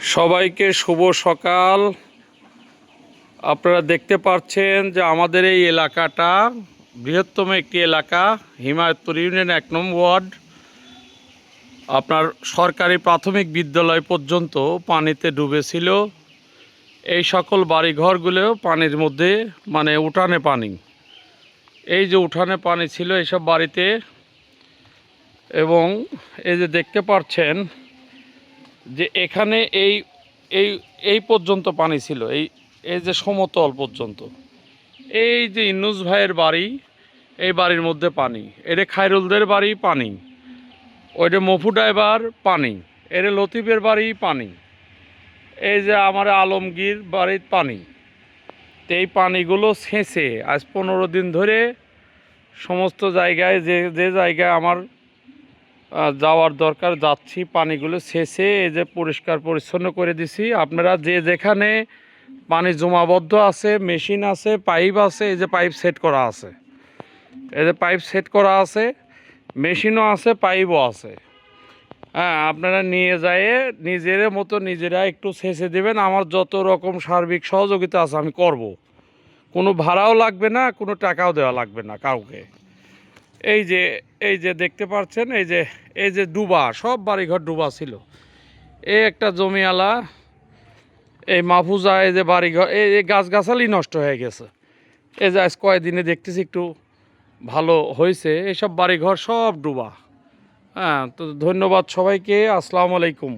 সবাইকে শুভ সকাল। আপনারা দেখতে পাচ্ছেন যে আমাদের এই এলাকাটা বৃহত্তম একটি এলাকা, হিমায়তপুর ইউনিয়ন ১ নং ওয়ার্ড। আপনার সরকারি প্রাথমিক বিদ্যালয় পর্যন্ত পানিতে ডুবেছিল। এই সকল বাড়িঘরগুলোও পানির মধ্যে, মানে উঠানে পানি, এই যে উঠানে পানি ছিল এইসব বাড়িতে। এবং এই যে দেখতে পাচ্ছেন যে এখানে এই এই এই পর্যন্ত পানি ছিল, এই যে সমতল পর্যন্ত। এই যে ইন্নুস ভাইয়ের বাড়ি, এই বাড়ির মধ্যে পানি। এটা খায়রুলদের বাড়ি পানি, ওইটা মফু ড্রাইভার পানি, এটা লতিফের বাড়ি পানি, এই যে আমার আলমগীর বাড়ির পানি। তো এই পানিগুলো ছেঁচে আজ 15 দিন ধরে সমস্ত জায়গায়, যে যে জায়গায় আমার যাওয়ার দরকার যাচ্ছি, পানিগুলো ছেঁচে এই যে পরিষ্কার পরিচ্ছন্ন করে দিছি। আপনারা যে যেখানে পানি জমাবদ্ধ আছে, মেশিন আছে, পাইপ আছে, এই যে পাইপ সেট করা আছে, এই যে পাইপ সেট করা আছে, মেশিনও আছে, পাইপও আছে। হ্যাঁ, আপনারা নিয়ে যেয়ে নিজের মতো নিজেরা একটু ছেঁচে দেবেন। আমার যত রকম সার্বিক সহযোগিতা আছে আমি করব। কোনো ভাড়াও লাগবে না, কোনো টাকাও দেওয়া লাগবে না কাউকে। এই যে দেখতে পাচ্ছেন, এই যে ডুবা, সব বাড়িঘর ডুবা ছিল। এই একটা জমিওয়ালা, এই মাহফুজা, এই যে বাড়িঘর, এই গাছগাছালি নষ্ট হয়ে গেছে। এই যে আজ কয়েকদিনে দেখতেছি একটু ভালো হয়েছে। এইসব বাড়িঘর সব ডুবা। হ্যাঁ, তো ধন্যবাদ সবাইকে। আসসালামু আলাইকুম।